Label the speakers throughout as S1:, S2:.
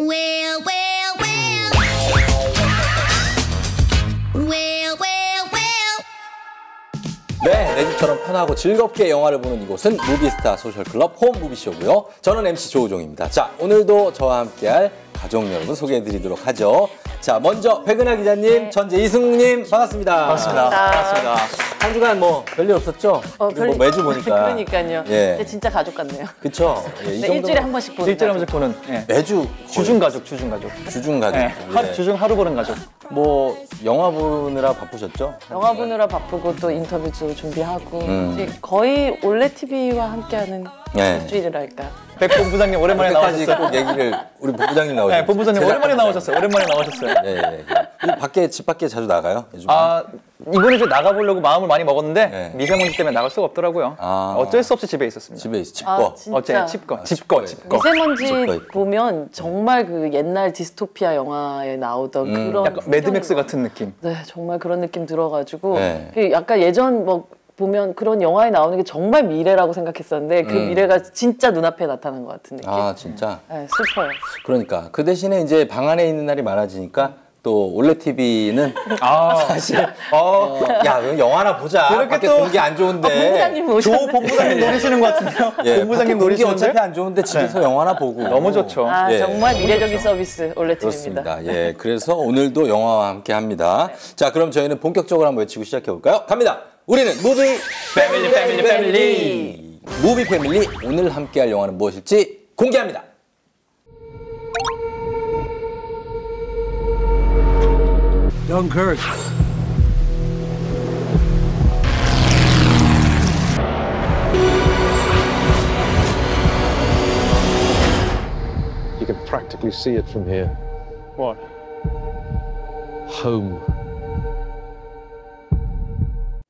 S1: Well, well, well. Well, well, well.
S2: 네, 내 집처럼 편하고 즐겁게 영화를 보는 이곳은 무비스타 소셜클럽 홈무비쇼고요. 저는 MC 조우종입니다. 자, 오늘도 저와 함께할 가족 여러분 소개해드리도록 하죠. 자, 먼저 백은하 기자님,
S3: 네.
S2: 전재 이승욱님 반갑습니다.
S4: 반갑습니다.
S2: 반갑습니다. 한 주간 뭐 별일 없었죠? 뭐 매주 보니까.
S3: 그러니까요.
S2: 예.
S3: 근데 진짜 가족 같네요.
S2: 그쵸? 예, 이
S3: 네,
S2: 정도면
S3: 일주일에 한 번씩 보는.
S4: 일주일에 한 번씩 보는
S2: 매주
S4: 주중가족, 주중가족.
S2: 주중가족.
S4: 네,
S2: 예.
S4: 주중 하루 보는 가족.
S2: 뭐 영화 보느라 바쁘셨죠?
S3: 영화 보느라 바쁘고 또 인터뷰도 준비하고 이제
S2: 음.
S3: 거의 올레 TV와 함께하는
S2: 네.
S3: 일주일이랄까.
S4: 백 본부장님 오랜만에
S2: 여기까지
S4: 나오셨어요.
S2: 꼭 얘기를 우리 본부장님 나오셨어요.
S4: 네, 본부장님 오랜만에 나오셨어요. 오랜만에 나오셨어요.
S2: 예, 예. 이 밖에 집 밖에 자주 나가요? 요즘?
S4: 아, 이번에 좀 나가보려고 마음을 많이 먹었는데
S2: 네.
S4: 미세먼지 때문에 나갈 수가 없더라고요.
S2: 아.
S4: 어쩔 수 없이 집에 있었습니다.
S2: 집에 있어. 집거.
S3: 아, 진짜.
S4: 어째 집거.
S3: 미세먼지
S2: 집거 있고.
S3: 보면 정말 그 옛날 디스토피아 영화에 나오던 그런
S4: 약간 매드맥스 같은 느낌.
S3: 네, 정말 그런 느낌 들어가지고
S2: 네.
S3: 그 약간 예전 뭐 보면 그런 영화에 나오는 게 정말 미래라고 생각했었는데 그 미래가 진짜 눈앞에 나타난 것 같은 느낌.
S2: 아, 진짜.
S3: 네, 슬퍼요.
S2: 그러니까 그 대신에 이제 방 안에 있는 날이 많아지니까 또 올레 TV는
S4: 아,
S2: 사실 야, 그럼 영화나 보자.
S4: 그렇게
S2: 밖에
S4: 또-
S2: 공기 안 좋은데.
S3: 본부장님
S4: 조
S3: 오셨는데.
S4: 본부장님 노리시는 것 같은데요?
S2: 예,
S4: 본부장님
S2: 밖에 공기
S4: 노리시는데?
S2: 어차피 안 좋은데 집에서 영화나 보고.
S4: 너무 좋죠.
S3: 아,
S2: 예.
S3: 정말 미래적인 서비스 올레 TV입니다.
S2: 그렇습니다. 예, 그래서 오늘도 영화와 함께 합니다. 자, 그럼 저희는 본격적으로 한번 외치고 시작해 볼까요? 갑니다. 우리는 무비 패밀리. 무비 패밀리 오늘 함께할 영화는 무엇일지 공개합니다.
S5: Dunkirk.
S6: You can practically see it from here.
S4: What?
S6: Home.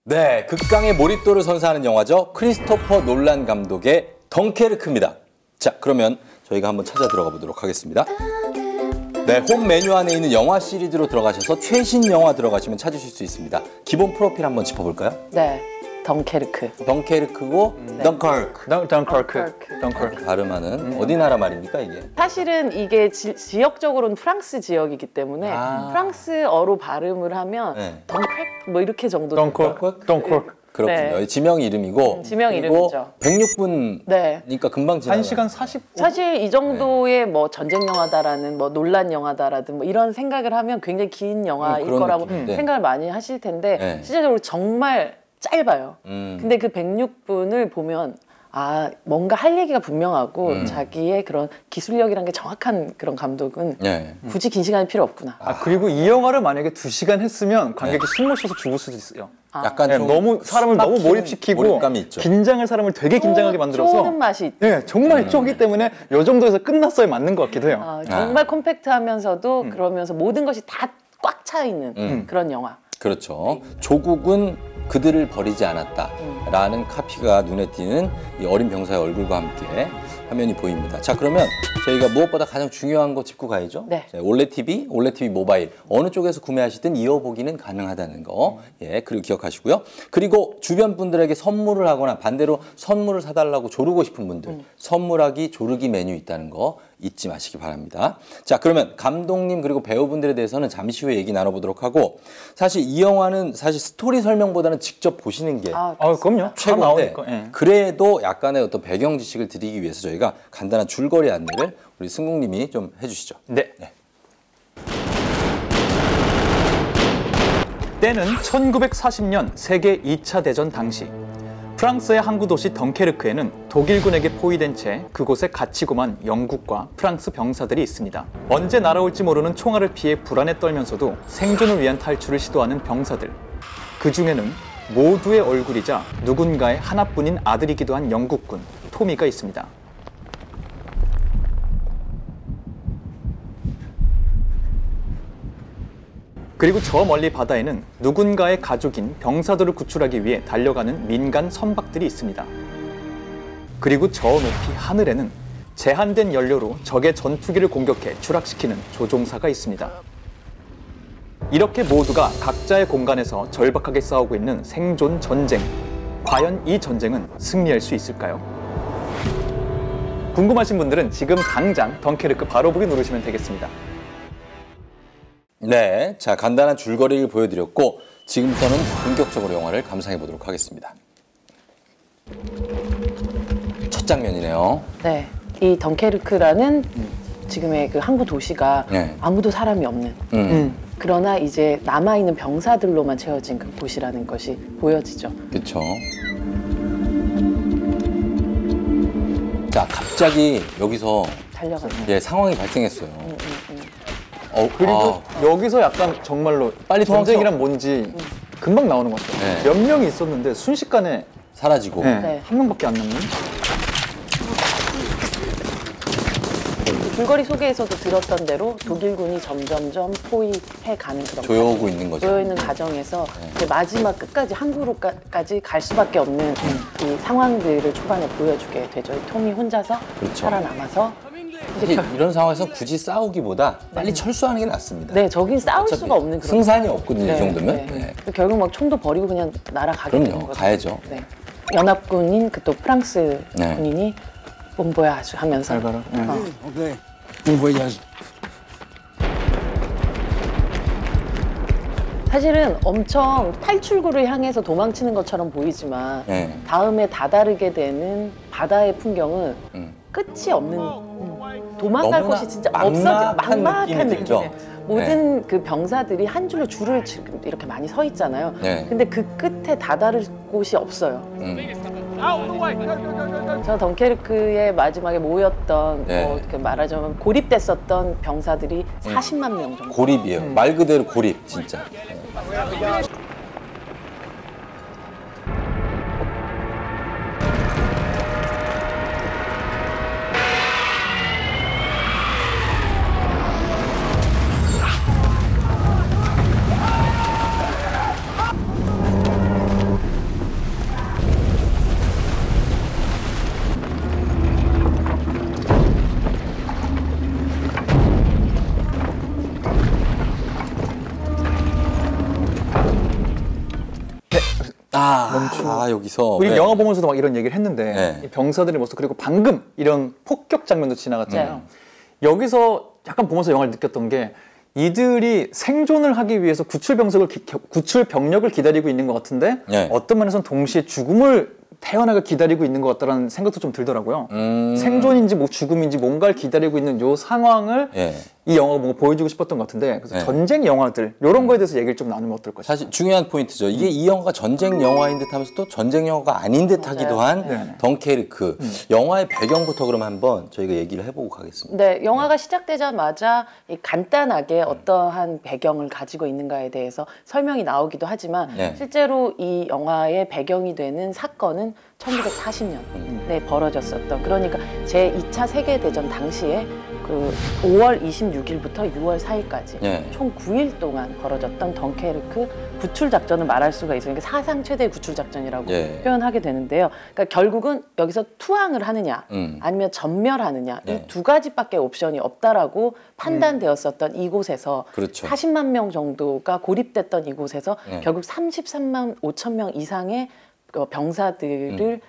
S2: 네, 극강의 몰입도를 선사하는 영화죠. 크리스토퍼 놀란 감독의 덩케르크입니다. 자, 그러면 저희가 한번 찾아 들어가 보도록 하겠습니다. 네, 홈 메뉴 안에 있는 영화 시리즈로 들어가셔서 최신 영화 들어가시면 찾으실 수 있습니다. 기본 프로필 한번 짚어볼까요?
S3: 네, 덩케르크.
S2: 덩케르크고 덩커크
S4: 덩커크.
S2: 발음하는 어디 나라 말입니까 이게?
S3: 사실은 이게 지역적으로는 프랑스 지역이기 때문에
S2: 아.
S3: 프랑스어로 발음을 하면
S2: 네.
S3: 덩크크 뭐 이렇게 정도
S4: 덩커크.
S2: 그렇군요.
S3: 네.
S2: 지명 이름이고
S3: 지명
S2: 그리고
S3: 이름이죠.
S2: 106분이니까
S3: 네.
S2: 금방 지나가요.
S4: 1시간 40분.
S3: 사실 이 정도의 뭐 전쟁 영화다라는 뭐 논란 영화다라든 뭐 이런 생각을 하면 굉장히 긴 영화일
S2: 그런
S3: 거라고
S2: 느낌. 네.
S3: 생각을 많이 하실 텐데
S2: 네.
S3: 실제적으로 정말 짧아요.
S2: 음.
S3: 근데 그 106분을 보면 아 뭔가 할 얘기가 분명하고 자기의 그런 기술력이란 게 정확한 그런 감독은
S2: 네.
S3: 굳이 긴 시간이 필요 없구나.
S4: 아, 그리고 이 영화를 만약에 2시간 했으면 관객이 숨 못 쉬어서 죽을 수도 있어요.
S2: 약간
S4: 네,
S2: 좀
S4: 너무 사람을 너무
S2: 막히는
S4: 몰입시키고
S2: 몰입감이 있죠.
S4: 긴장을 사람을 되게 긴장하게 만들어서
S3: 쪼는 맛이 있
S4: 네, 정말 쪼기 때문에 이 정도에서 끝났어야 맞는 것 같기도 해요.
S3: 정말 컴팩트하면서도 그러면서 모든 것이 다 꽉 차 있는 그런 영화.
S2: 그렇죠. 조국은 그들을 버리지 않았다라는 카피가 눈에 띄는 이 어린 병사의 얼굴과 함께 화면이 보입니다. 자, 그러면 저희가 무엇보다 가장 중요한 거 짚고 가야죠.
S3: 네.
S2: 자, 올레 TV 모바일 어느 쪽에서 구매하시든 이어보기는 가능하다는 거. 예, 그리고 기억하시고요. 그리고 주변 분들에게 선물을 하거나 반대로 선물을 사달라고 조르고 싶은 분들 선물하기 조르기 메뉴 있다는 거 잊지 마시기 바랍니다. 자, 그러면 감독님 그리고 배우분들에 대해서는 잠시 후에 얘기 나눠보도록 하고 사실 이 영화는 사실 스토리 설명보다는 직접 보시는 게
S3: 아,
S4: 그럼요. 다
S2: 최고인데
S4: 나오니까. 예.
S2: 그래도 약간의 어떤 배경 지식을 드리기 위해서 저희가 간단한 줄거리 안내를 우리 승국님이 좀 해주시죠.
S4: 네. 때는 1940년 세계 2차 대전 당시 프랑스의 항구 도시 덩케르크에는 독일군에게 포위된 채 그곳에 갇히고만 영국과 프랑스 병사들이 있습니다. 언제 날아올지 모르는 총알을 피해 불안에 떨면서도 생존을 위한 탈출을 시도하는 병사들. 그 중에는 모두의 얼굴이자 누군가의 하나뿐인 아들이기도 한 영국군 토미가 있습니다. 그리고 저 멀리 바다에는 누군가의 가족인 병사들을 구출하기 위해 달려가는 민간 선박들이 있습니다. 그리고 저 높이 하늘에는 제한된 연료로 적의 전투기를 공격해 추락시키는 조종사가 있습니다. 이렇게 모두가 각자의 공간에서 절박하게 싸우고 있는 생존 전쟁. 과연 이 전쟁은 승리할 수 있을까요? 궁금하신 분들은 지금 당장 덩케르크 바로 보기 누르시면 되겠습니다.
S2: 네, 자 간단한 줄거리를 보여드렸고 지금부터는 본격적으로 영화를 감상해 보도록 하겠습니다. 첫 장면이네요.
S3: 네, 이 덩케르크라는 지금의 그 항구 도시가
S2: 네.
S3: 아무도 사람이 없는 그러나 이제 남아있는 병사들로만 채워진 그 곳이라는 것이 보여지죠.
S2: 그렇죠. 자, 갑자기 여기서
S3: 달려가는.
S2: 상황이 발생했어요.
S4: 그리고 여기서 약간 정말로
S2: 빨리
S4: 전쟁이란 뭔지 금방 나오는 것 같아요.
S2: 네.
S4: 몇 명이 있었는데 순식간에
S2: 사라지고.
S3: 네.
S4: 한 명밖에 안 남는?
S3: 줄거리 속에서도 들었던 대로 독일군이 점점점 포위해가는 그런
S2: 조여오고 있는 거죠.
S3: 조여있는 과정에서 이제 마지막 끝까지 항구로까지 갈 수밖에 없는 이 상황들을 초반에 보여주게 되죠. 토미 혼자서
S2: 그렇죠.
S3: 살아남아서
S2: 사실 이런 상황에서 굳이 싸우기보다 빨리 철수하는 게 낫습니다.
S3: 네, 저긴 싸울
S2: 어차피
S3: 수가 없는 그런
S2: 승산이 없거든요,
S3: 네,
S2: 이 정도면.
S3: 네.
S2: 네.
S3: 결국 막 총도 버리고 그냥 날아가게 되는
S2: 그럼요,
S3: 거죠.
S2: 가야죠.
S3: 네. 연합군인 그 또 프랑스
S2: 네.
S3: 군인이 bomboyage 하면서
S4: 잘 가라. 네.
S5: Okay. Bon voyage.
S3: 사실은 엄청 탈출구를 향해서 도망치는 것처럼 보이지만
S2: 네.
S3: 다음에 다다르게 되는 바다의 풍경은
S2: 음.
S3: 끝이 없는 도망갈
S2: 너무나
S3: 곳이 진짜
S2: 막막한
S3: 막막한
S2: 느낌이 들죠.
S3: 느낌이에요. 모든 그 병사들이 한 줄로 줄을 지금 이렇게 많이 서 있잖아요.
S2: 네.
S3: 근데 그 끝에 다다를 곳이 없어요. 저 덩케르크의 마지막에 모였던
S2: 네.
S3: 이렇게 말하자면 고립됐었던 병사들이 40만 명 정도.
S2: 고립이에요. 말 그대로 고립, 진짜. 여기서
S4: 우리
S2: 네.
S4: 영화 보면서도 막 이런 얘기를 했는데
S2: 네.
S4: 이 병사들의 모습 그리고 방금 이런 폭격 장면도 지나갔잖아요. 여기서 약간 보면서 영화를 느꼈던 게 이들이 생존을 하기 위해서 구출 병력을 기다리고 있는 것 같은데
S2: 네.
S4: 어떤 면에서는 동시에 죽음을 태어나게 기다리고 있는 것 같다는 생각도 좀 들더라고요. 생존인지 뭐 죽음인지 뭔가를 기다리고 있는 요 상황을
S2: 예.
S4: 이 영화가 뭔가 보여주고 싶었던 것 같은데 그래서
S2: 네.
S4: 전쟁 영화들 이런 거에 대해서 얘기를 좀 나누면 어떨까 싶어요.
S2: 사실 중요한 포인트죠. 이게 이 영화가 전쟁 영화인 듯 하면서 또 전쟁 영화가 아닌 듯 하기도 한
S4: 네.
S2: 덩케르크. 영화의 배경부터 그럼 한번 저희가 얘기를 해보고 가겠습니다.
S3: 네, 영화가 시작되자마자 이 간단하게 어떠한 배경을 가지고 있는가에 대해서 설명이 나오기도 하지만
S2: 네.
S3: 실제로 이 영화의 배경이 되는 사건은 1940년에 벌어졌었던 그러니까 제2차 세계대전 당시에 그 5월 26일부터 6월 4일까지
S2: 네.
S3: 총 9일 동안 벌어졌던 덩케르크 구출 작전을 말할 수가 있어요. 그러니까 사상 최대의 구출 작전이라고
S2: 네.
S3: 표현하게 되는데요. 그러니까 결국은 여기서 투항을 하느냐 아니면 전멸하느냐
S2: 네.
S3: 이 두 가지밖에 옵션이 없다라고 판단되었었던 이곳에서
S2: 그렇죠.
S3: 40만 명 정도가 고립됐던 이곳에서
S2: 네.
S3: 결국 33만 5천 명 이상의 병사들을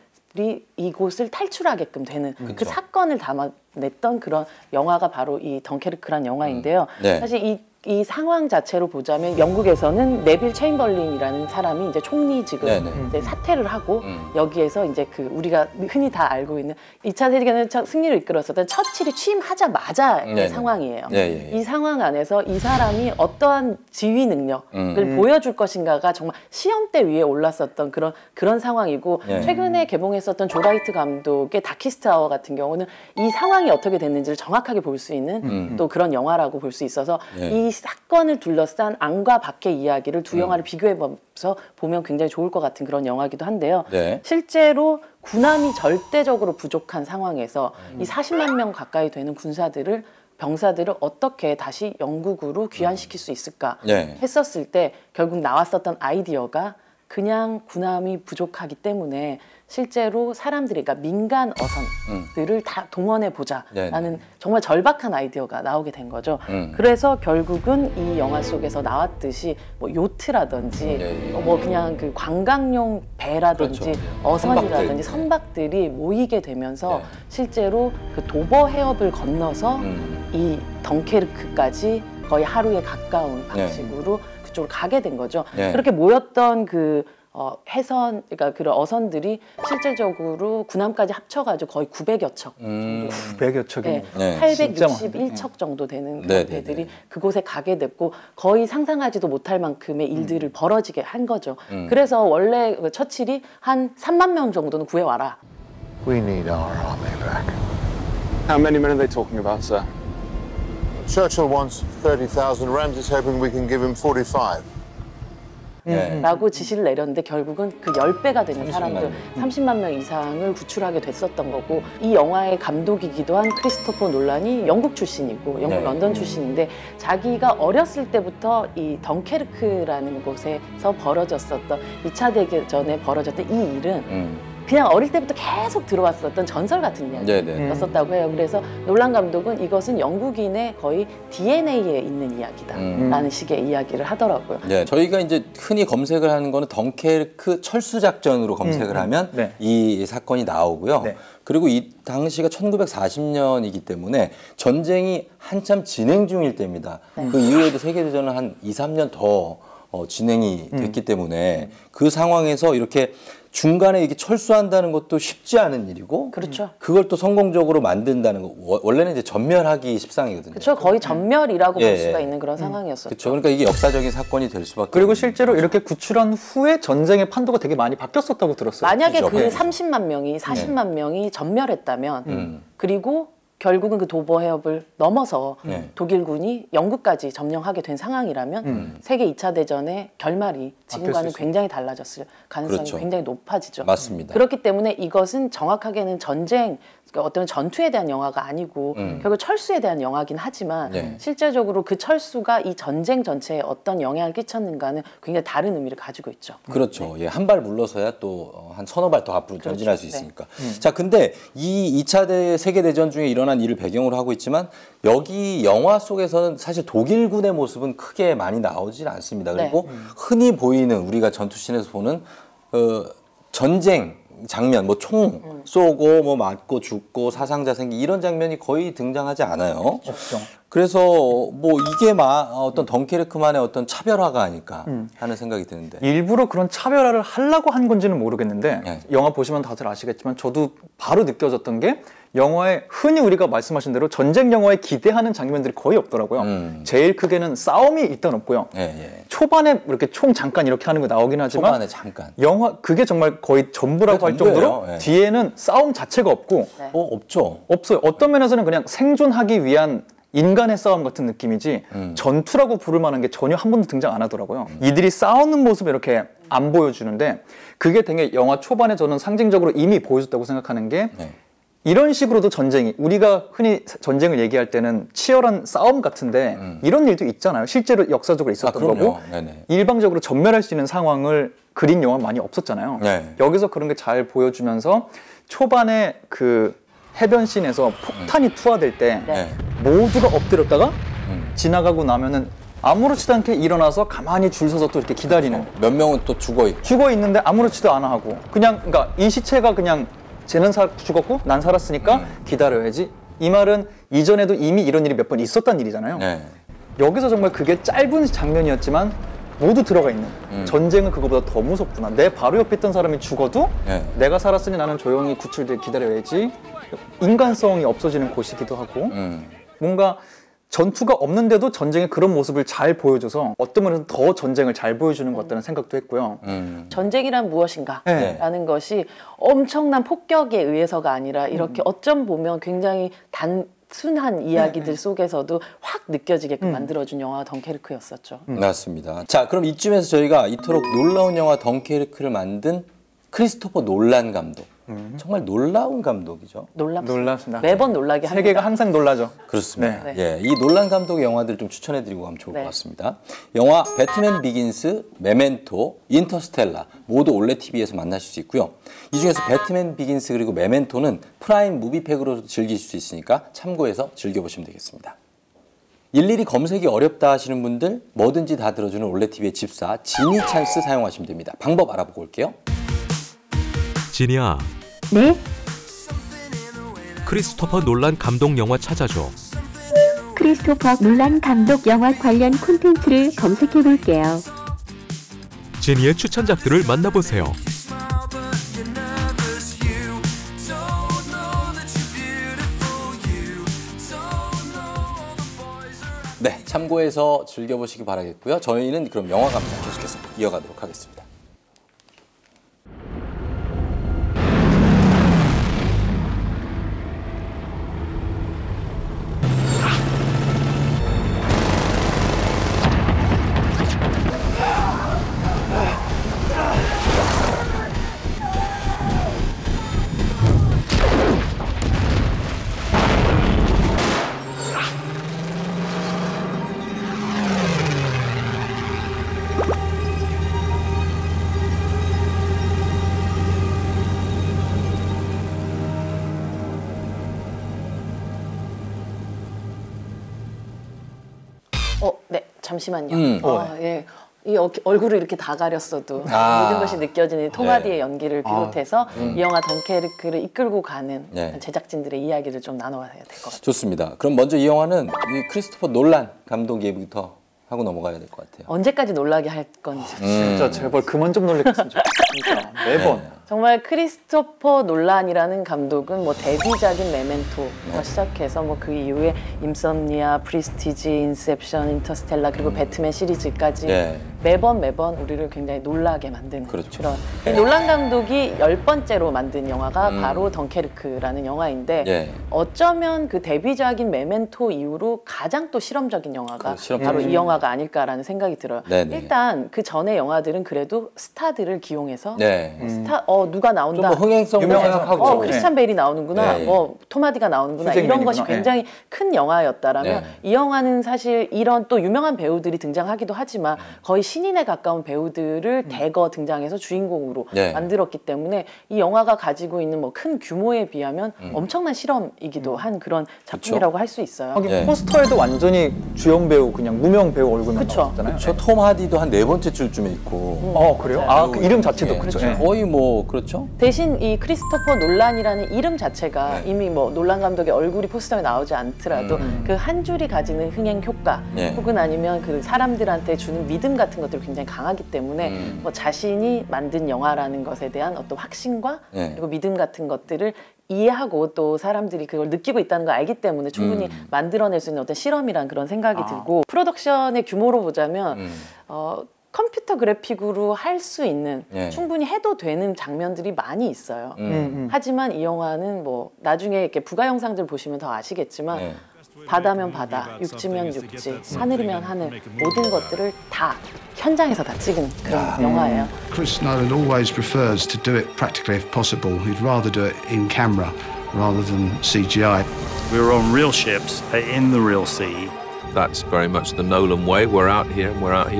S3: 이곳을 탈출하게끔 되는 그
S2: 그쵸.
S3: 사건을 담아냈던 그런 영화가 바로 이 덩케르크란 영화인데요.
S2: 네.
S3: 사실 이 상황 자체로 보자면 영국에서는 네빌 체인벌린이라는 사람이 이제 총리직을
S2: 네네.
S3: 이제 사퇴를 하고 여기에서 이제 그 우리가 흔히 다 알고 있는 2차 세계대전 승리를 이끌었었던 처칠이 취임하자마자의
S2: 네네.
S3: 상황이에요.
S2: 예.
S3: 이 상황 안에서 이 사람이 어떠한 지휘 능력을 보여줄 것인가가 정말 시험대 위에 올랐었던 그런 상황이고
S2: 예.
S3: 최근에 개봉했었던 조라이트 감독의 다키스트 아워 같은 경우는 이 상황이 어떻게 됐는지를 정확하게 볼 수 있는 또 그런 영화라고 볼 수 있어서
S2: 예.
S3: 이 사건을 둘러싼 안과 밖의 이야기를 두 영화를 비교해서 보면 굉장히 좋을 것 같은 그런 영화이기도 한데요.
S2: 네.
S3: 실제로 군함이 절대적으로 부족한 상황에서 이 40만 명 가까이 되는 병사들을 어떻게 다시 영국으로 귀환시킬 수 있을까
S2: 네.
S3: 했었을 때 결국 나왔었던 아이디어가 그냥 군함이 부족하기 때문에 실제로 사람들이, 그러니까 민간 어선들을 다 동원해 보자라는 정말 절박한 아이디어가 나오게 된 거죠. 그래서 결국은 이 영화 속에서 나왔듯이 뭐 요트라든지 뭐 그냥 그 관광용 배라든지
S2: 그렇죠.
S3: 어선이라든지 선박들이 모이게 되면서 실제로 그 도버 해협을 건너서 이 덩케르크까지 거의 하루에 가까운 방식으로 그쪽으로 가게 된 거죠. 그렇게 모였던 그 해선, 그러니까 그런 어선들이 실질적으로 군함까지 합쳐가지고 거의 900여 척 정도.
S4: 900여 척이.
S3: 861척 정도 되는 그런 배들이 그곳에 가게 됐고 거의 상상하지도 못할 만큼의 일들을 벌어지게 한 거죠. 그래서 원래 처칠이 한 3만 명 정도는 구해와라.
S7: We need our army back.
S6: How many men are they talking about, sir?
S7: Churchill wants 30,000. Ramsay's hoping we can give him 45.
S3: 라고 지시를 내렸는데 결국은 그 10배가 되는 사람들 30만 명 이상을 구출하게 됐었던 거고, 이 영화의 감독이기도 한 크리스토퍼 놀란이 영국 출신이고 영국 런던 출신인데 자기가 어렸을 때부터 이 덩케르크라는 곳에서 벌어졌었던 2차 대전에 벌어졌던 이 일은 그냥 어릴 때부터 계속 들어왔었던 전설 같은 이야기였었다고 해요. 그래서 놀란 감독은 이것은 영국인의 거의 DNA에 있는 이야기다라는 식의 이야기를 하더라고요.
S2: 저희가 이제 흔히 검색을 하는 거는 덩케르크 철수 작전으로 검색을 하면 이 사건이 나오고요. 그리고 이 당시가 1940년이기 때문에 전쟁이 한참 진행 중일 때입니다. 그 이후에도 세계대전은 한 2, 3년 더 진행이 됐기 때문에 그 상황에서 이렇게 중간에 이게 철수한다는 것도 쉽지 않은 일이고,
S3: 그렇죠.
S2: 그걸 또 성공적으로 만든다는 거, 원래는 이제 전멸하기 십상이거든요.
S3: 그렇죠. 거의 전멸이라고 볼 수가 있는 그런 상황이었었죠.
S2: 그렇죠. 그러니까 이게 역사적인 사건이 될 수밖에.
S4: 그리고 실제로 이렇게 구출한 후에 전쟁의 판도가 되게 많이 바뀌었었다고 들었어요.
S3: 만약에
S2: 그렇죠.
S3: 그 30만 명이 40만 명이 전멸했다면 그리고 결국은 그 도버 해협을 넘어서 독일군이 영국까지 점령하게 된 상황이라면 세계 2차 대전의 결말이 지금과는 굉장히 달라졌을 가능성이 굉장히 높아지죠.
S2: 맞습니다.
S3: 그렇기 때문에 이것은 정확하게는 전쟁, 그러니까 어떤 전투에 대한 영화가 아니고 결국 철수에 대한 영화긴 하지만 실제적으로 그 철수가 이 전쟁 전체에 어떤 영향을 끼쳤는가는 굉장히 다른 의미를 가지고 있죠.
S2: 그렇죠. 한 발 물러서야 또 한 서너 발 더 앞으로 전진할 수 있으니까. 자, 근데 이 2차 세계대전 중에 일어난 일을 배경으로 하고 있지만 여기 영화 속에서는 사실 독일군의 모습은 크게 많이 나오질 않습니다. 그리고 흔히 보이는 우리가 전투씬에서 보는 전쟁 장면, 뭐 총 쏘고 뭐 맞고 죽고 사상자 생기 이런 장면이 거의 등장하지 않아요.
S4: 없죠.
S2: 그래서 뭐 이게 어떤 덩케르크만의 어떤 차별화가 아닐까 하는 생각이 드는데.
S4: 일부러 그런 차별화를 하려고 한 건지는 모르겠는데 영화 보시면 다들 아시겠지만 저도 바로 느껴졌던 게 영화에 흔히 우리가 말씀하신 대로 전쟁 영화에 기대하는 장면들이 거의 없더라고요. 제일 크게는 싸움이 일단 없고요. 초반에 이렇게 총 잠깐 이렇게 하는 거 나오긴 하지만
S2: 초반에 잠깐.
S4: 영화 그게 정말 거의 전부라고 할 정도로 뒤에는 싸움 자체가 없고
S2: 없죠.
S4: 없어요. 어떤 면에서는 그냥 생존하기 위한 인간의 싸움 같은 느낌이지 전투라고 부를 만한 게 전혀 한 번도 등장 안 하더라고요. 이들이 싸우는 모습을 이렇게 안 보여주는데 그게 되게 영화 초반에 저는 상징적으로 이미 보여줬다고 생각하는 게 이런 식으로도 전쟁이, 우리가 흔히 전쟁을 얘기할 때는 치열한 싸움 같은데 이런 일도 있잖아요. 실제로 역사적으로 있었던 거고 일방적으로 전멸할 수 있는 상황을 그린 영화 많이 없었잖아요. 여기서 그런 게 잘 보여주면서 초반에 그 해변씬에서 폭탄이 투하될 때 모두가 엎드렸다가 지나가고 나면은 아무렇지도 않게 일어나서 가만히 줄 서서 또 이렇게 기다리는.
S2: 몇 명은 또 죽어있고.
S4: 죽어 있는데 아무렇지도 않아 하고 그냥, 그러니까 이 시체가 그냥 쟤는 죽었고 난 살았으니까 기다려야지. 이 말은 이전에도 이미 이런 일이 몇 번 있었단 일이잖아요. 여기서 정말 그게 짧은 장면이었지만 모두 들어가 있는 전쟁은 그거보다 더 무섭구나. 내 바로 옆에 있던 사람이 죽어도 내가 살았으니 나는 조용히 구출될 기다려야지. 인간성이 없어지는 곳이기도 하고 뭔가 전투가 없는데도 전쟁의 그런 모습을 잘 보여줘서 어떤 면에서 더 전쟁을 잘 보여주는 것 같다는 생각도 했고요.
S3: 전쟁이란 무엇인가 라는 것이 엄청난 폭격에 의해서가 아니라 이렇게 어쩜 보면 굉장히 단순한 이야기들 속에서도 확 느껴지게끔 만들어준 영화가 덩케르크였었죠.
S2: 맞습니다. 자, 그럼 이쯤에서 저희가 이토록 놀라운 영화 덩케르크를 만든 크리스토퍼 놀란 감독. 정말 놀라운 감독이죠.
S4: 놀랍습니다.
S3: 매번 놀라게 합니다.
S4: 세계가 항상 놀라죠.
S2: 그렇습니다.
S3: 네.
S2: 예, 이 놀란 감독의 영화들을 좀 추천해드리고 가면 좋을
S3: 네.
S2: 것 같습니다. 영화 배트맨 비긴스, 메멘토, 인터스텔라 모두 올레 TV에서 만나실 수 있고요. 이 중에서 배트맨 비긴스 그리고 메멘토는 프라임 무비팩으로도 즐기실 수 있으니까 참고해서 즐겨보시면 되겠습니다. 일일이 검색이 어렵다 하시는 분들 뭐든지 다 들어주는 올레 TV의 집사 지니 찬스 사용하시면 됩니다. 방법 알아보고 올게요.
S8: 지니야.
S9: 네?
S8: 크리스토퍼 놀란 감독 영화 찾아줘.
S9: 크리스토퍼 놀란 감독 영화 관련 콘텐츠를 검색해 볼게요.
S8: 지니의 추천작들을 만나보세요.
S2: 네, 참고해서 즐겨보시기 바라겠고요. 저희는 그럼 영화 감상 계속해서 이어가도록 하겠습니다.
S3: 네, 잠시만요. 예. 이 얼굴을 이렇게 다 가렸어도 모든 것이 느껴지는 토마디의 연기를 비롯해서 이 영화 덩케르크를 이끌고 가는 제작진들의 이야기를 좀 나눠봐야 될 것 같아요.
S2: 좋습니다. 그럼 먼저 이 영화는 이 크리스토퍼 놀란 감독 얘기부터 하고 넘어가야 될 것 같아요.
S3: 언제까지 놀라게 할 건지.
S4: 진짜 제발 그만 좀 놀랬으면 좋겠습니다. 매번.
S3: 정말 크리스토퍼 놀란이라는 감독은 뭐 데뷔작인 메멘토와 시작해서 뭐 그 이후에 임썸니아, 프리스티지, 인셉션, 인터스텔라 그리고 배트맨 시리즈까지 매번 우리를 굉장히 놀라게 만드는 그런 놀란 감독이 10번째로 만든 영화가 바로 덩케르크라는 영화인데 어쩌면 그 데뷔작인 메멘토 이후로 가장 또 실험적인 영화가 바로 이 영화가 아닐까라는 생각이 들어요. 일단 그 전에 영화들은 그래도 스타들을 기용해서 누가 나온다.
S2: 좀 흥행성도 생각하고
S3: 크리스찬 베일이 나오는구나. 토마디가 나오는구나. 이런 것이 굉장히 큰 영화였다라면 이 영화는 사실 이런 또 유명한 배우들이 등장하기도 하지만 거의 신인에 가까운 배우들을 대거 등장해서 주인공으로 만들었기 때문에 이 영화가 가지고 있는 뭐 큰 규모에 비하면 엄청난 실험이기도 한 그런 작품이라고 할 수 있어요.
S4: 하긴 포스터에도 완전히 주연 배우 그냥 무명 배우 얼굴만 나왔잖아요.
S2: 그렇죠. 톰 하디도 한 4번째 줄쯤에 있고.
S4: 그래요? 그 이름 자체도 그렇죠.
S2: 거의 뭐 그렇죠.
S3: 대신 이 크리스토퍼 놀란이라는 이름 자체가 이미 뭐 놀란 감독의 얼굴이 포스터에 나오지 않더라도 그 한 줄이 가지는 흥행 효과 혹은 아니면 그 사람들한테 주는 믿음 같은 것들이 굉장히 강하기 때문에 뭐 자신이 만든 영화라는 것에 대한 어떤 확신과 그리고 믿음 같은 것들을 이해하고 또 사람들이 그걸 느끼고 있다는 걸 알기 때문에 충분히 만들어낼 수 있는 어떤 실험이란 그런 생각이 들고 프로덕션의 규모로 보자면 컴퓨터 그래픽으로 할 수 있는 충분히 해도 되는 장면들이 많이 있어요. 하지만 이 영화는 뭐 나중에 이렇게 부가 영상들 보시면 더 아시겠지만 바다면 바다, 육지면 육지, 하늘이면 하늘 모든 것들을 다 현장에서 다 찍은 그런 영화예요.
S10: Chris Nolan always prefers to do it practically if possible. He'd rather do it in camera rather than CGI.
S11: We're on real ships in the real sea.
S12: That's very much the Nolan way. We're out here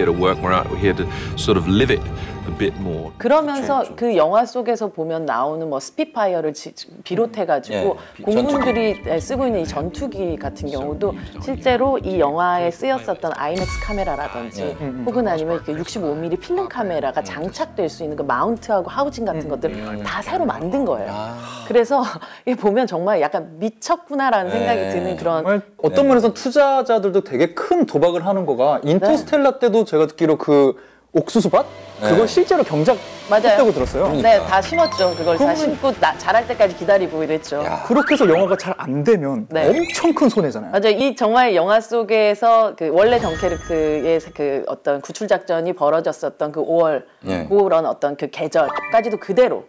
S12: to work. We're here to sort of live it a bit more.
S3: 그러면서 그 영화 속에서 보면 나오는 뭐 스피파이어를 비롯해가지고 공군들이 쓰고 있는 이 전투기 같은 경우도 실제로 이 영화에 쓰였었던 아이맥스 카메라라든지 혹은 아니면 65mm 필름 카메라가 장착될 수 있는 그 마운트하고 하우징 같은 것들 다 새로 만든 거예요. 그래서 이게 보면 정말 약간 미쳤구나라는 생각이 드는 그런
S4: 어떤 면에서 투자자들도 되게 큰 도박을 하는 거가 인터스텔라 때도 제가 듣기로 그 옥수수밭? 그걸 실제로 경작했다고 들었어요.
S3: 네, 다 심었죠. 그걸 다 심고 자랄 때까지 기다리고 이랬죠.
S4: 그렇게 해서 영화가 잘 안 되면 엄청 큰 손해잖아요.
S3: 맞아요. 이 정말 영화 속에서 그 원래 덩케르크의 그 어떤 구출 작전이 벌어졌었던 그 5월 그런 어떤 그 계절까지도 그대로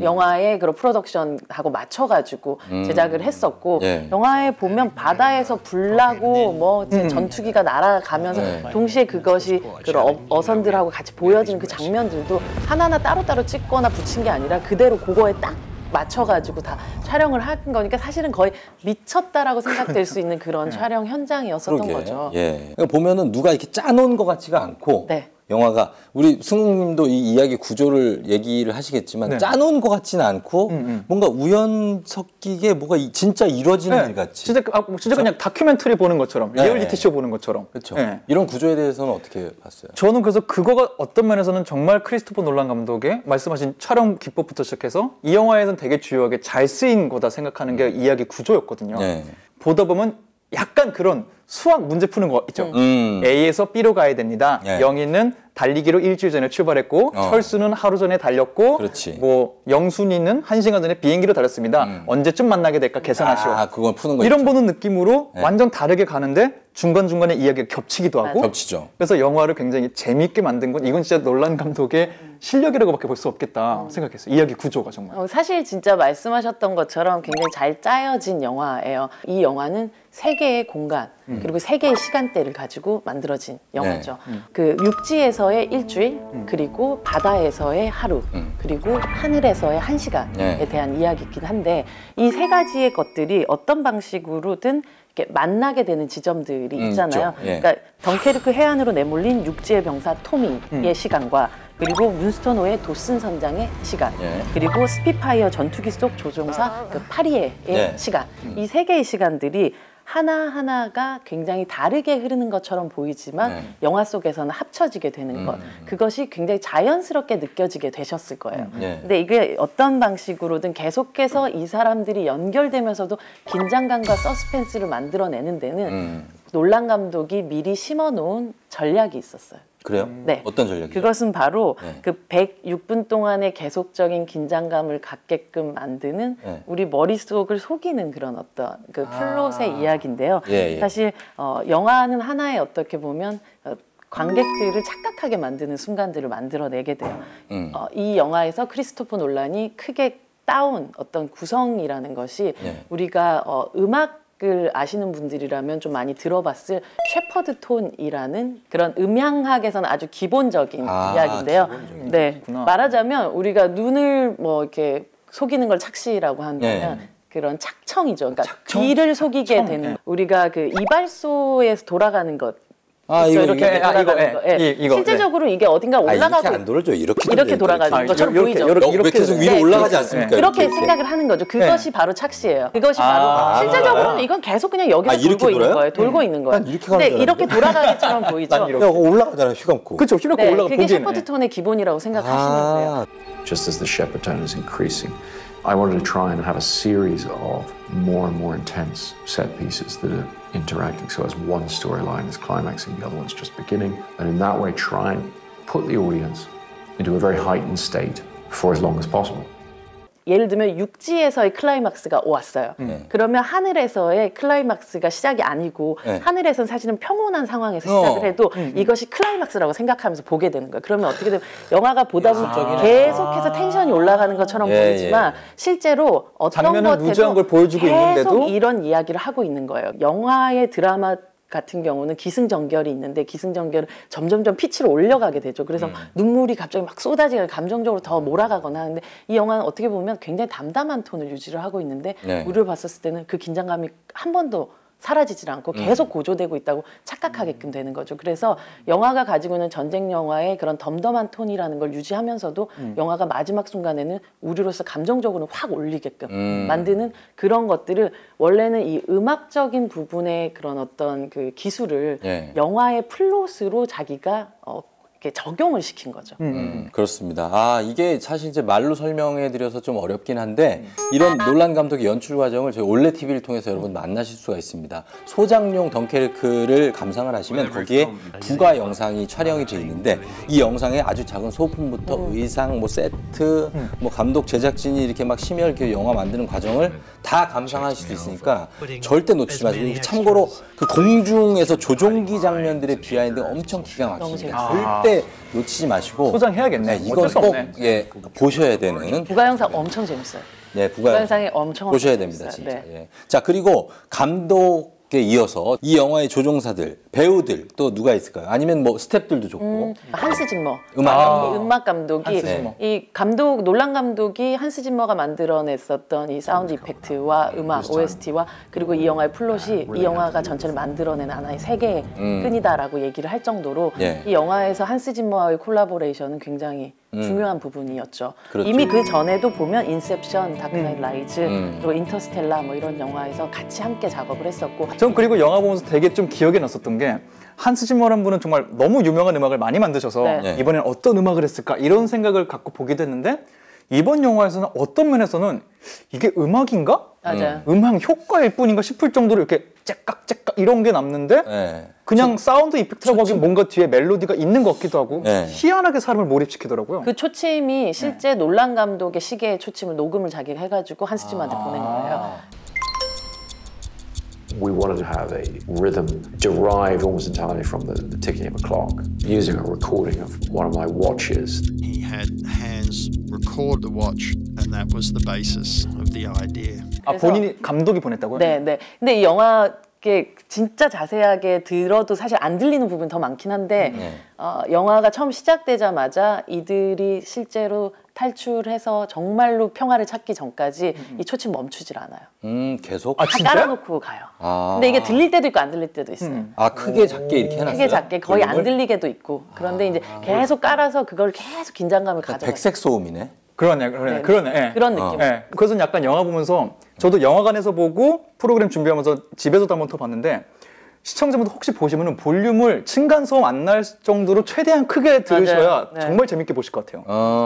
S3: 영화의 그런 프로덕션하고 맞춰가지고 제작을 했었고
S2: 예.
S3: 영화에 보면 바다에서 불나고 뭐 전투기가 날아가면서 동시에 그것이 그런 어선들하고 같이 보여지는 그 장면들도 하나하나 따로따로 찍거나 붙인 게 아니라 그대로 그거에 딱 맞춰가지고 다 촬영을 한 거니까 사실은 거의 미쳤다라고 생각될 수 있는 그런 촬영 현장이었었던
S2: 그러게.
S3: 거죠.
S2: 예. 그러니까 보면은 누가 이렇게 짜놓은 것 같지가 않고
S3: 네.
S2: 영화가 우리 승욱님도 이 이야기 구조를 얘기를 하시겠지만
S4: 네.
S2: 짜놓은 것 같지는 않고 뭔가 우연 섞이게 뭐가 진짜 이루어지는 일 같이.
S4: 진짜 그냥 다큐멘터리 보는 것처럼
S2: 네.
S4: 리얼리티 쇼 보는 것처럼.
S2: 그렇죠.
S4: 네.
S2: 이런 구조에 대해서는 어떻게 봤어요?
S4: 저는 그래서 그거가 어떤 면에서는 정말 크리스토퍼 놀란 감독의 말씀하신 촬영 기법부터 시작해서 이 영화에서는 되게 주요하게 잘 쓰인 거다 생각하는 게 이야기 구조였거든요.
S2: 네.
S4: 보다 보면 약간 그런 수학 문제 푸는 거 있죠. A에서 B로 가야 됩니다.
S2: 네.
S4: 영희는 달리기로 일주일 전에 출발했고 철수는 하루 전에 달렸고
S2: 그렇지.
S4: 뭐 영순이는 1시간 전에 비행기로 달렸습니다. 언제쯤 만나게 될까 계산하시오.
S2: 그건 푸는 거
S4: 이런
S2: 있죠.
S4: 보는 느낌으로
S2: 네.
S4: 완전 다르게 가는데 중간중간에 이야기가 겹치기도 하고
S2: 겹치죠.
S4: 그래서 영화를 굉장히 재미있게 만든 건 이건 진짜 놀란 감독의 실력이라고밖에 볼 수 없겠다 생각했어요. 이야기 구조가 정말.
S3: 사실 진짜 말씀하셨던 것처럼 굉장히 잘 짜여진 영화예요. 이 영화는 세 개의 공간 그리고 세 개의 시간대를 가지고 만들어진 영화죠. 그 육지에서의 일주일 그리고 바다에서의 하루 그리고 하늘에서의 1시간에 대한 이야기이긴 한데 이 세 가지의 것들이 어떤 방식으로든 이렇게 만나게 되는 지점들이 있잖아요.
S2: 예.
S3: 그러니까 덩케르크 해안으로 내몰린 육지의 병사 토미의 시간과 그리고 문스턴호의 도슨 선장의 시간 그리고 스피파이어 전투기 속 조종사 그 파리의 시간 이 세 개의 시간들이 하나하나가 굉장히 다르게 흐르는 것처럼 보이지만 영화 속에서는 합쳐지게 되는 것 그것이 굉장히 자연스럽게 느껴지게 되셨을 거예요. 근데 이게 어떤 방식으로든 계속해서 이 사람들이 연결되면서도 긴장감과 서스펜스를 만들어내는 데는 놀란 감독이 미리 심어놓은 전략이 있었어요.
S2: 그래요?
S3: 네.
S2: 어떤 전략이죠?
S3: 그것은 바로 그 106분 동안의 계속적인 긴장감을 갖게끔 만드는 우리 머릿속을 속이는 그런 어떤 그 플롯의 이야기인데요. 사실 영화는 하나의 어떻게 보면 관객들을 착각하게 만드는 순간들을 만들어내게 돼요. 이 영화에서 크리스토퍼 놀란이 크게 따온 어떤 구성이라는 것이 우리가 음악을 아시는 분들이라면 좀 많이 들어봤을 셰퍼드 톤이라는 그런 음향학에서는 아주 기본적인 이야기인데요. 네, 말하자면 우리가 눈을 뭐 이렇게 속이는 걸 착시라고 한다면 그런 착청이죠. 그러니까 귀를 속이게 되는 우리가 그 이발소에서 돌아가는 것. 이렇게 이거 실제적으로 이게 어딘가 올라가고
S2: 이렇게 안 돌죠.
S3: 이렇게 돌아가는 것처럼 보이죠.
S2: 이렇게 계속 위로 올라가지 않습니까?
S3: 그렇게 생각을 하는 거죠. 그것이 바로 착시예요. 그것이 바로 실제적으로는 이건 계속 그냥 여기서 돌고 있는 거예요. 돌고 있는 거예요. 근데 이렇게 돌아가기처럼 보이죠.
S2: 올라가잖아요. 휘감고.
S4: 그렇죠. 휘감고 올라가
S3: 그게 셰퍼드 톤의 기본이라고 생각하시면 돼요.
S13: Just as the Shepard tone is increasing, I wanted to try and have a series of more and more intense set pieces that are interacting. So as one storyline is climaxing, the other one's just beginning. And in that way, try and put the audience into a very heightened state for as long as possible.
S3: 예를 들면 육지에서의 클라이막스가 왔어요. 그러면 하늘에서의 클라이막스가 시작이 아니고 하늘에서는 사실은 평온한 상황에서 시작을 해도 이것이 클라이막스라고 생각하면서 보게 되는 거예요. 그러면 어떻게 되면 영화가 보다 보면 계속해서 텐션이 올라가는 것처럼 보이지만 실제로 어떤 것에도
S4: 걸 보여주고
S3: 계속
S4: 있는데도
S3: 이런 이야기를 하고 있는 거예요. 영화의 드라마 같은 경우는 기승전결이 있는데 기승전결을 점점점 피치를 올려가게 되죠. 그래서 눈물이 갑자기 막 쏟아지고 감정적으로 더 몰아가거나 하는데 이 영화는 어떻게 보면 굉장히 담담한 톤을 유지를 하고 있는데 우리를 봤었을 때는 그 긴장감이 한 번도 사라지질 않고 계속 고조되고 있다고 착각하게끔 되는 거죠. 그래서 영화가 가지고 있는 전쟁 영화의 그런 덤덤한 톤이라는 걸 유지하면서도 영화가 마지막 순간에는 우리로서 감정적으로 확 올리게끔 만드는 그런 것들을 원래는 이 음악적인 부분의 그런 어떤 그 기술을 영화의 플롯으로 자기가 적용을 시킨 거죠.
S2: 그렇습니다. 이게 사실 이제 말로 설명해드려서 좀 어렵긴 한데 이런 놀란 감독의 연출 과정을 저희 올레 TV를 통해서 여러분 만나실 수가 있습니다. 소장용 덩케르크를 감상을 하시면 거기에 부가 영상이 촬영이 되어 있는데 이 영상에 아주 작은 소품부터 의상, 뭐 세트, 뭐 감독 제작진이 이렇게 막 심혈 기어 영화 만드는 과정을 다 감상하실 수 있으니까 절대 놓치지 마시고 참고로 그 그 공중에서 조종기 장면들의 비하인드가 엄청 기가 막히니까 절대 놓치지 마시고
S4: 소장해야겠네.
S2: 이건 꼭 보셔야 되는.
S3: 부가 영상 엄청 재밌어요.
S2: 네, 부가
S3: 영상이 엄청
S2: 보셔야 됩니다, 진짜. 예. 자, 그리고 감독에 이어서 이 영화의 조종사들, 배우들 또 누가 있을까요? 아니면 뭐 스태프들도 좋고.
S3: 한스 짐머.
S2: 음악
S3: 감독이 이 놀란 감독이 한스 짐머가 만들어냈었던 이 사운드 이펙트와 음악 OST와 그리고 이 영화의 플롯이 이 영화가 전체를 만들어낸 하나의 세계의 끈이다라고 얘기를 할 정도로 이 영화에서 한스 짐머와의 콜라보레이션은 굉장히 중요한 부분이었죠.
S2: 그렇죠.
S3: 이미 그 전에도 보면 인셉션, 다크나이트 라이즈, 그리고 인터스텔라 뭐 이런 영화에서 같이 함께 작업을 했었고.
S4: 전 그리고 영화 보면서 되게 좀 기억에 났었던 게 한스 짐머라는 분은 정말 너무 유명한 음악을 많이 만드셔서 이번엔 어떤 음악을 했을까 이런 생각을 갖고 보기도 했는데 이번 영화에서는 어떤 면에서는 이게 음악인가?
S3: 맞아요.
S4: 음악 효과일 뿐인가 싶을 정도로 이렇게 째깍째깍 이런 게 남는데 그냥 사운드 이펙트라고 하기엔 뭔가 뒤에 멜로디가 있는 것 같기도 하고 희한하게 사람을 몰입시키더라고요.
S3: 그 초침이 실제 놀란 감독의 시계의 초침을 녹음을 자기가 해가지고 한스 짐머한테 보낸 거예요.
S13: We wanted to have a rhythm derived almost entirely from the ticking of a clock, using a recording of one of my watches.
S14: He had Hans record the watch, and that was the basis of the idea.
S4: 본인이 감독이 보냈다고요?
S3: 네. 근데 이 영화 진짜 자세하게 들어도 사실 안 들리는 부분 더 많긴 한데 영화가 처음 시작되자마자 이들이 실제로 탈출해서 정말로 평화를 찾기 전까지 이 초침 멈추질 않아요.
S2: 계속?
S3: 다 깔아놓고 가요. 근데 이게 들릴 때도 있고 안 들릴 때도 있어요.
S2: 크게 작게 이렇게 해놨어요?
S3: 크게 작게 거의 안 들리게도 있고. 그런데 이제 계속 깔아서 그걸 계속 긴장감을 가져가요.
S2: 백색 소음이네.
S4: 그러네.
S3: 그런 느낌.
S4: 그래서 약간 영화 보면서 저도 영화관에서 보고 프로그램 준비하면서 집에서도 한번 더 봤는데 시청자분들 혹시 보시면은 볼륨을 층간소음 안 날 정도로 최대한 크게 들으셔야 정말 재밌게 보실 것 같아요.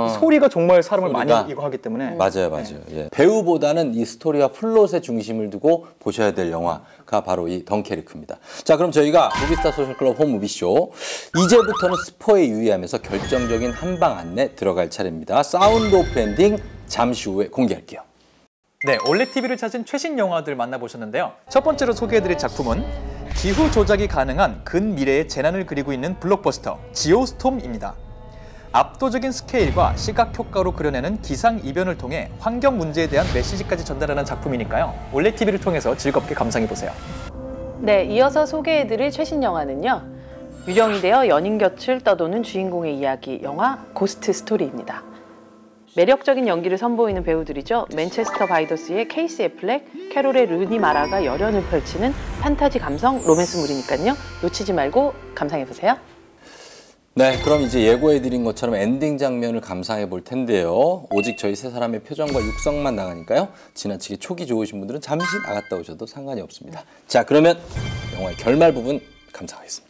S4: 이 소리가 정말 사람을 많이 이거 하기 때문에.
S2: 맞아요. 예. 배우보다는 이 스토리와 플롯에 중심을 두고 보셔야 될 영화가 바로 이 덩케르크입니다. 자, 그럼 저희가 무비스타 소셜클럽 홈무비쇼 이제부터는 스포에 유의하면서 결정적인 한방 안내 들어갈 차례입니다. 사운드 오프 엔딩 잠시 후에 공개할게요.
S4: 네, 올레TV를 찾은 최신 영화들 만나보셨는데요. 첫 번째로 소개해드릴 작품은 기후 조작이 가능한 근미래의 재난을 그리고 있는 블록버스터 지오스톰입니다. 압도적인 스케일과 시각 효과로 그려내는 기상 이변을 통해 환경 문제에 대한 메시지까지 전달하는 작품이니까요. 올레TV를 통해서 즐겁게 감상해보세요.
S3: 네, 이어서 소개해드릴 최신 영화는요. 유령이 되어 연인 곁을 떠도는 주인공의 이야기, 영화 고스트 스토리입니다. 매력적인 연기를 선보이는 배우들이죠. 맨체스터 바이더스의 케이시 애플렉, 캐롤의 루니 마라가 열연을 펼치는 판타지 감성 로맨스물이니까요. 놓치지 말고 감상해보세요.
S2: 네, 그럼 이제 예고해드린 것처럼 엔딩 장면을 감상해 볼 텐데요. 오직 저희 세 사람의 표정과 육성만 나가니까요. 지나치게 촉이 좋으신 분들은 잠시 나갔다 오셔도 상관이 없습니다. 자, 그러면 영화의 결말 부분 감상하겠습니다.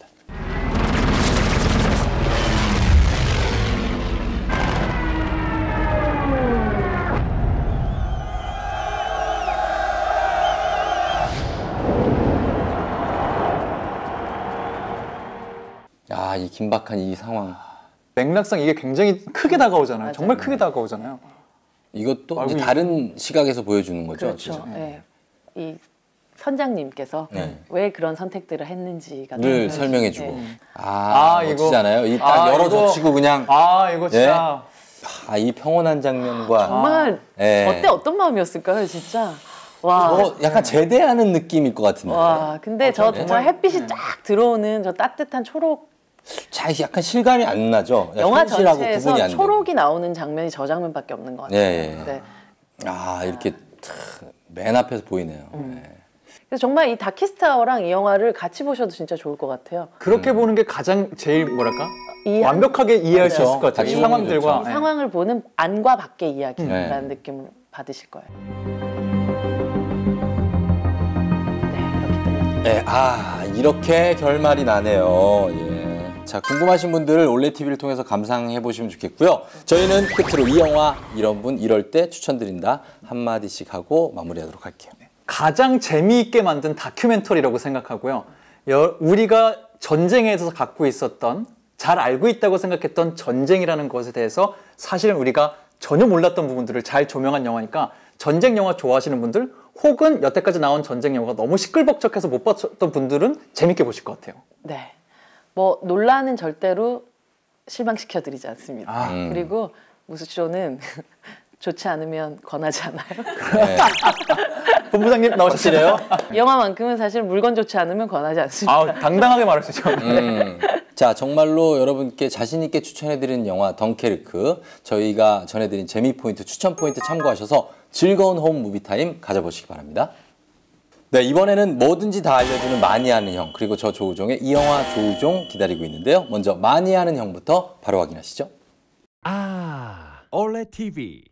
S2: 이 긴박한 이 상황.
S4: 맥락상 이게 굉장히 크게 다가오잖아요. 맞아요. 정말 크게 다가오잖아요.
S2: 이것도 이제 다른 시각에서 보여주는 거죠?
S3: 그렇죠. 네. 이 선장님께서 왜 그런 선택들을 했는지가
S2: 늘 설명해주고. 멋지잖아요. 이 딱 열어젖히고 그냥.
S4: 이거 진짜.
S2: 이 평온한 장면과.
S3: 정말 저때 어떤 마음이었을까요, 진짜? 와,
S2: 약간 제대하는 느낌일 것 같은데.
S3: 와, 근데 저 정말 햇빛이 쫙 들어오는 저 따뜻한 초록.
S2: 약간 실감이 안 나죠.
S3: 영화 전체에서 초록이 나오는 장면이 저 장면밖에 없는 것 같아요.
S2: 네. 이렇게 맨 앞에서 보이네요.
S3: 그래서 정말 이 다키스타워랑 이 영화를 같이 보셔도 진짜 좋을 것 같아요.
S4: 그렇게 보는 게 가장 제일 뭐랄까? 완벽하게 이해할 수 있을 것 같아요. 이 상황들과.
S3: 상황을 보는 안과 밖의 이야기라는 느낌을 받으실 거예요.
S2: 이렇게 결말이 나네요. 자, 궁금하신 분들 올레TV를 통해서 감상해 보시면 좋겠고요. 저희는 끝으로 이 영화 이런 분 이럴 때 추천드린다 한마디씩 하고 마무리하도록 할게요.
S4: 가장 재미있게 만든 다큐멘터리라고 생각하고요. 우리가 전쟁에 대해서 갖고 있었던, 잘 알고 있다고 생각했던 전쟁이라는 것에 대해서 사실은 우리가 전혀 몰랐던 부분들을 잘 조명한 영화니까 전쟁 영화 좋아하시는 분들 혹은 여태까지 나온 전쟁 영화가 너무 시끌벅적해서 못 봤던 분들은 재밌게 보실 것 같아요.
S3: 네. 뭐 논란은 절대로 실망시켜드리지 않습니다. 그리고 무수쇼는 좋지 않으면 권하지 않아요.
S2: 네.
S4: 본부장님 나오셨어요?
S3: 영화만큼은 사실 물건 좋지 않으면 권하지 않습니다.
S4: 아, 당당하게 말하시죠.
S2: 자, 정말로 여러분께 자신 있게 추천해드리는 영화 덩케르크, 저희가 전해드린 재미 포인트, 추천 포인트 참고하셔서 즐거운 홈 무비 타임 가져보시기 바랍니다. 네, 이번에는 뭐든지 다 알려주는 많이 아는 형, 그리고 저 조우종의 이 영화 조우종 기다리고 있는데요. 먼저 많이 아는 형부터 바로 확인하시죠.
S8: 올레 TV